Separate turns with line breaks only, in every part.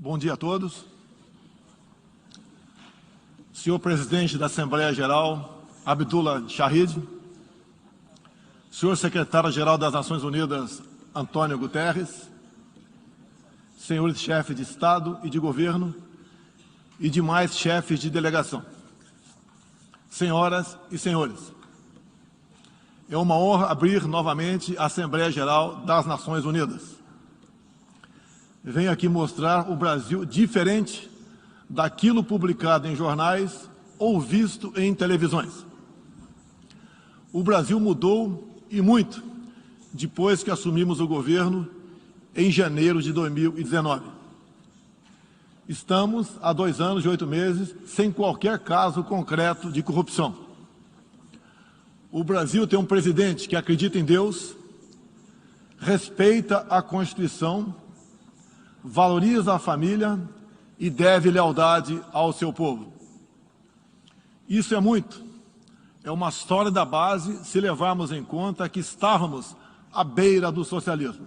Bom dia a todos. Senhor Presidente da Assembleia Geral, Abdullah Shahid, Senhor Secretário-Geral das Nações Unidas, Antônio Guterres, senhores chefes de Estado e de Governo e demais chefes de delegação, senhoras e senhores, é uma honra abrir novamente a Assembleia Geral das Nações Unidas. Venho aqui mostrar o Brasil diferente daquilo publicado em jornais ou visto em televisões. O Brasil mudou e muito depois que assumimos o governo em janeiro de 2019. Estamos há 2 anos e 8 meses sem qualquer caso concreto de corrupção. O Brasil tem um presidente que acredita em Deus, respeita a Constituição, valoriza a família e deve lealdade ao seu povo. Isso é muito. É uma sólida base se levarmos em conta que estávamos à beira do socialismo.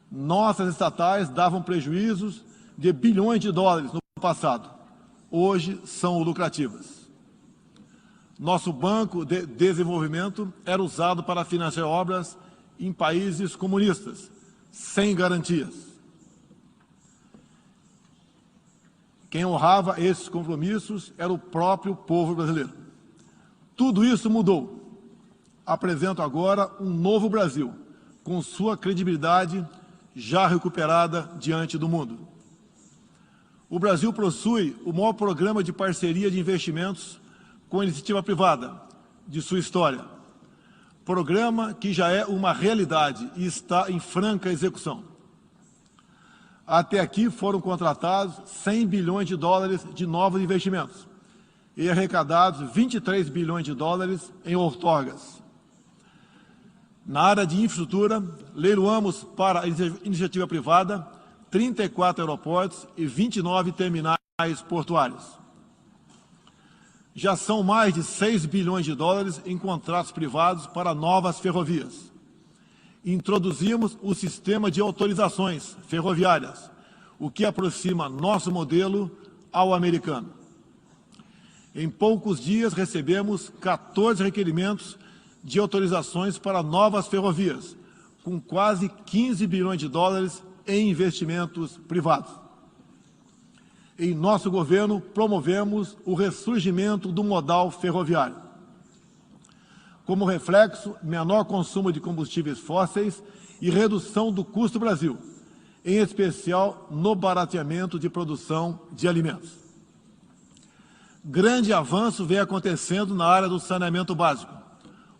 Nossas estatais davam prejuízos de bilhões de dólares no passado. Hoje são lucrativas. Nosso Banco de Desenvolvimento era usado para financiar obras em países comunistas, sem garantias. Quem honrava esses compromissos era o próprio povo brasileiro. Tudo isso mudou. Apresento agora um novo Brasil, com sua credibilidade já recuperada diante do mundo. O Brasil possui o maior programa de parceria de investimentos com a iniciativa privada de sua história. Programa que já é uma realidade e está em franca execução. Até aqui foram contratados 100 bilhões de dólares de novos investimentos e arrecadados 23 bilhões de dólares em outorgas. Na área de infraestrutura, leiloamos para a iniciativa privada 34 aeroportos e 29 terminais portuários. Já são mais de 6 bilhões de dólares em contratos privados para novas ferrovias. Introduzimos o sistema de autorizações ferroviárias, o que aproxima nosso modelo ao americano. Em poucos dias recebemos 14 requerimentos de autorizações para novas ferrovias, com quase 15 bilhões de dólares em investimentos privados. Em nosso governo, promovemos o ressurgimento do modal ferroviário. Como reflexo, menor consumo de combustíveis fósseis e redução do custo Brasil, em especial no barateamento de produção de alimentos. Grande avanço vem acontecendo na área do saneamento básico.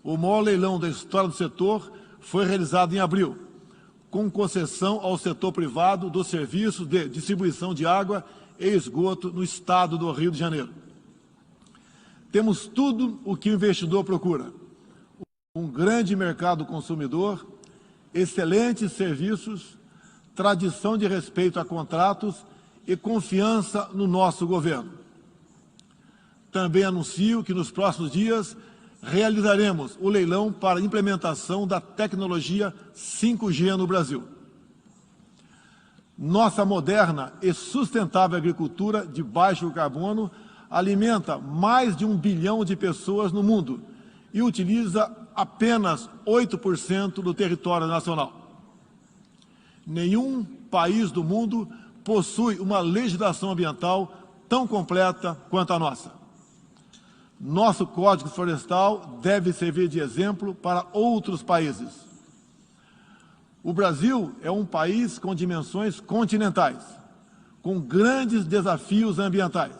O maior leilão da história do setor foi realizado em abril, com concessão ao setor privado do serviço de distribuição de água e esgoto no estado do Rio de Janeiro. Temos tudo o que o investidor procura. Um grande mercado consumidor, excelentes serviços, tradição de respeito a contratos e confiança no nosso governo. Também anuncio que nos próximos dias realizaremos o leilão para a implementação da tecnologia 5G no Brasil. Nossa moderna e sustentável agricultura de baixo carbono alimenta mais de 1 bilhão de pessoas no mundo e utiliza apenas 8% do território nacional. Nenhum país do mundo possui uma legislação ambiental tão completa quanto a nossa. Nosso Código Florestal deve servir de exemplo para outros países. O Brasil é um país com dimensões continentais, com grandes desafios ambientais.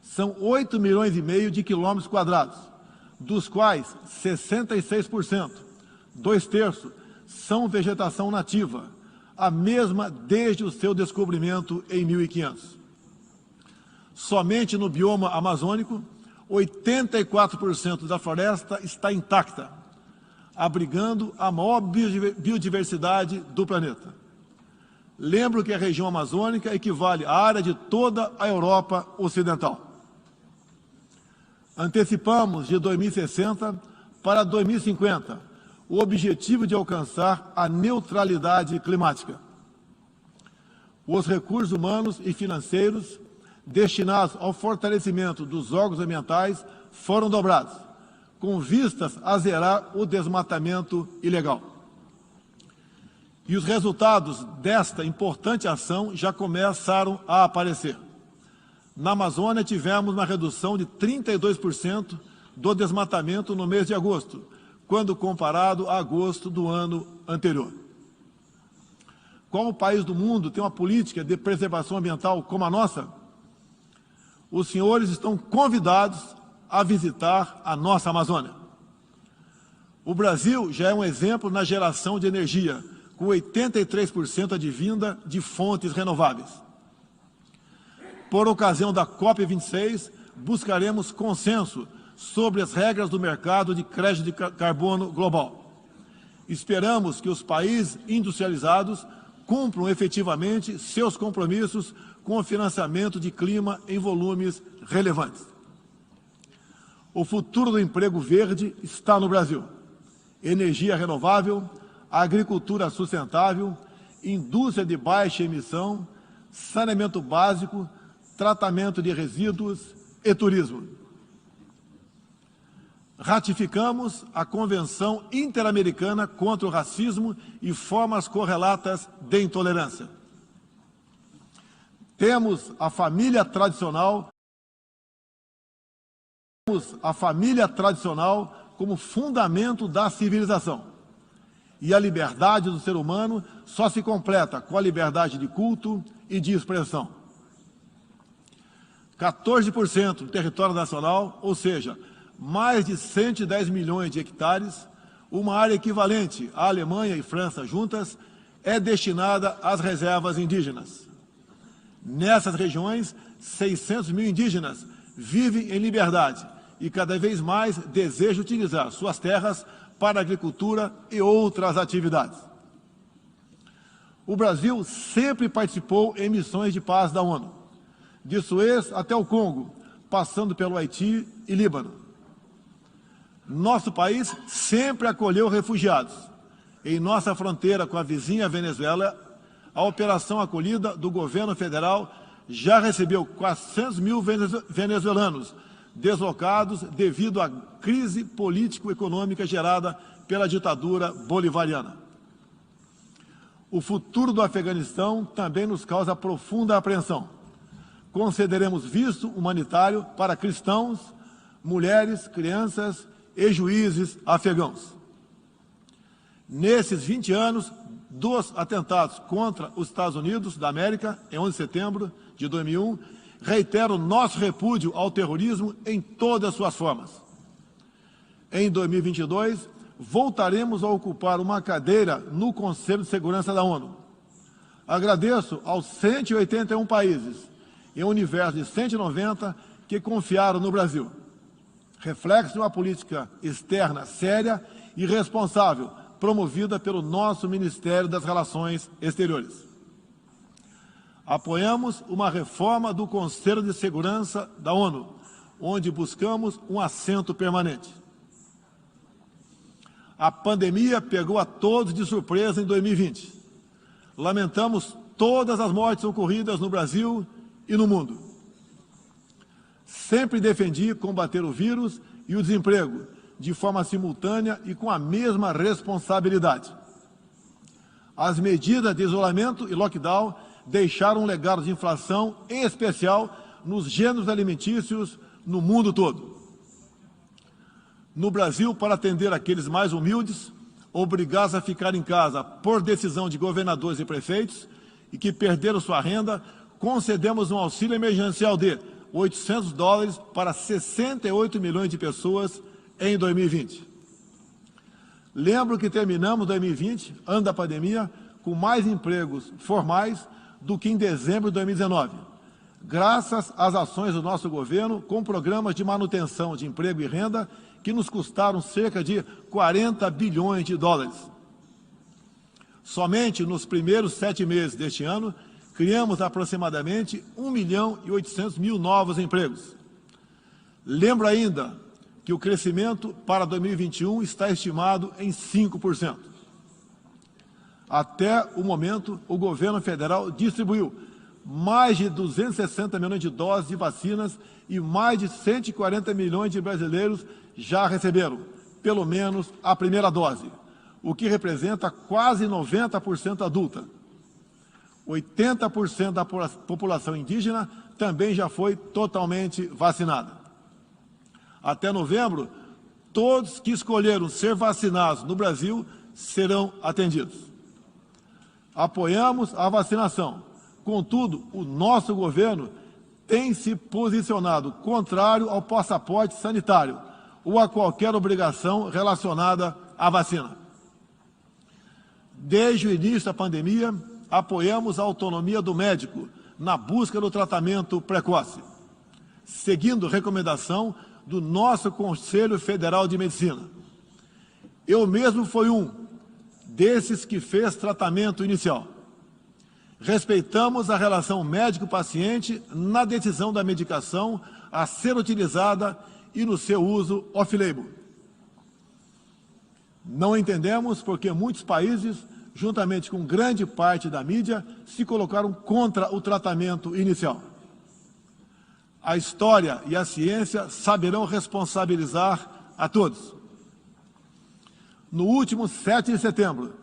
São 8,5 milhões de quilômetros quadrados, dos quais 66%, 2/3, são vegetação nativa, a mesma desde o seu descobrimento em 1500. Somente no bioma amazônico, 84% da floresta está intacta, abrigando a maior biodiversidade do planeta. Lembro que a região amazônica equivale à área de toda a Europa Ocidental. Antecipamos de 2060 para 2050 o objetivo de alcançar a neutralidade climática. Os recursos humanos e financeiros destinados ao fortalecimento dos órgãos ambientais foram dobrados, com vistas a zerar o desmatamento ilegal. E os resultados desta importante ação já começaram a aparecer. Na Amazônia, tivemos uma redução de 32% do desmatamento no mês de agosto, quando comparado a agosto do ano anterior. Qual país do mundo tem uma política de preservação ambiental como a nossa? Os senhores estão convidados a visitar a nossa Amazônia. O Brasil já é um exemplo na geração de energia, com 83% advinda de fontes renováveis. Por ocasião da COP26, buscaremos consenso sobre as regras do mercado de crédito de carbono global. Esperamos que os países industrializados cumpram efetivamente seus compromissos com o financiamento de clima em volumes relevantes. O futuro do emprego verde está no Brasil. Energia renovável, agricultura sustentável, indústria de baixa emissão, saneamento básico, tratamento de resíduos e turismo. Ratificamos a Convenção Interamericana contra o Racismo e formas correlatas de intolerância. Temos a família tradicional como fundamento da civilização. E a liberdade do ser humano só se completa com a liberdade de culto e de expressão. 14% do território nacional, ou seja, mais de 110 milhões de hectares, uma área equivalente à Alemanha e França juntas, é destinada às reservas indígenas. Nessas regiões, 600 mil indígenas vivem em liberdade e cada vez mais desejam utilizar suas terras para a agricultura e outras atividades. O Brasil sempre participou em missões de paz da ONU, de Suez até o Congo, passando pelo Haiti e Líbano. Nosso país sempre acolheu refugiados. Em nossa fronteira com a vizinha Venezuela, a operação acolhida do governo federal já recebeu 400 mil venezuelanos deslocados devido à crise político-econômica gerada pela ditadura bolivariana. O futuro do Afeganistão também nos causa profunda apreensão. Concederemos visto humanitário para cristãos, mulheres, crianças e juízes afegãos. Nesses 20 anos dos atentados contra os Estados Unidos da América, em 11 de setembro de 2001, reitero nosso repúdio ao terrorismo em todas as suas formas. Em 2022, voltaremos a ocupar uma cadeira no Conselho de Segurança da ONU. Agradeço aos 181 países, em um universo de 190, que confiaram no Brasil. Reflexo de uma política externa séria e responsável, promovida pelo nosso Ministério das Relações Exteriores. Apoiamos uma reforma do Conselho de Segurança da ONU, onde buscamos um assento permanente. A pandemia pegou a todos de surpresa em 2020. Lamentamos todas as mortes ocorridas no Brasil e no mundo. Sempre defendi combater o vírus e o desemprego de forma simultânea e com a mesma responsabilidade. As medidas de isolamento e lockdown deixaram um legado de inflação, em especial nos gêneros alimentícios no mundo todo. No Brasil, para atender aqueles mais humildes, obrigados a ficar em casa por decisão de governadores e prefeitos e que perderam sua renda, concedemos um auxílio emergencial de $800 para 68 milhões de pessoas em 2020. Lembro que terminamos 2020, ano da pandemia, com mais empregos formais do que em dezembro de 2019, graças às ações do nosso governo com programas de manutenção de emprego e renda que nos custaram cerca de 40 bilhões de dólares. Somente nos primeiros 7 meses deste ano, criamos aproximadamente 1.800.000 novos empregos. Lembro ainda que o crescimento para 2021 está estimado em 5%. Até o momento, o governo federal distribuiu mais de 260 milhões de doses de vacinas e mais de 140 milhões de brasileiros já receberam, pelo menos, a primeira dose, o que representa quase 90% adulta. 80% da população indígena também já foi totalmente vacinada. Até novembro, todos que escolheram ser vacinados no Brasil serão atendidos. Apoiamos a vacinação. Contudo, o nosso governo tem se posicionado contrário ao passaporte sanitário ou a qualquer obrigação relacionada à vacina. Desde o início da pandemia, apoiamos a autonomia do médico na busca do tratamento precoce, seguindo recomendação do nosso Conselho Federal de Medicina. Eu mesmo fui um desses que fez tratamento inicial. Respeitamos a relação médico-paciente na decisão da medicação a ser utilizada e no seu uso off-label. Não entendemos porque muitos países, juntamente com grande parte da mídia, se colocaram contra o tratamento inicial. A história e a ciência saberão responsabilizar a todos. No último 7 de setembro,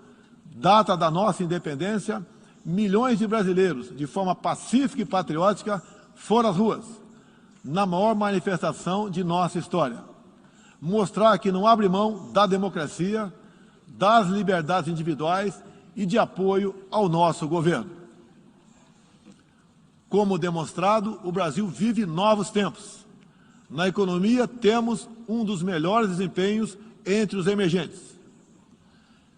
data da nossa independência, milhões de brasileiros, de forma pacífica e patriótica, foram às ruas, na maior manifestação de nossa história. Mostrar que não abre mão da democracia, das liberdades individuais e de apoio ao nosso governo. Como demonstrado, o Brasil vive novos tempos. Na economia, temos um dos melhores desempenhos entre os emergentes.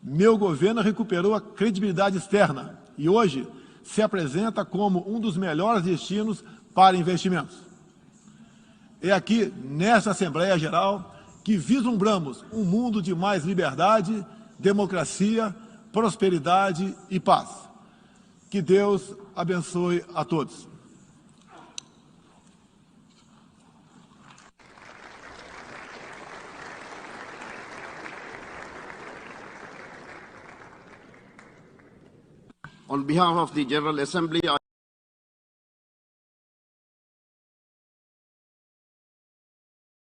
Meu governo recuperou a credibilidade externa e hoje se apresenta como um dos melhores destinos para investimentos. É aqui, nesta Assembleia Geral, que vislumbramos um mundo de mais liberdade, democracia, prosperidade e paz. Que Deus abençoe a todos.
On behalf of the General Assembly,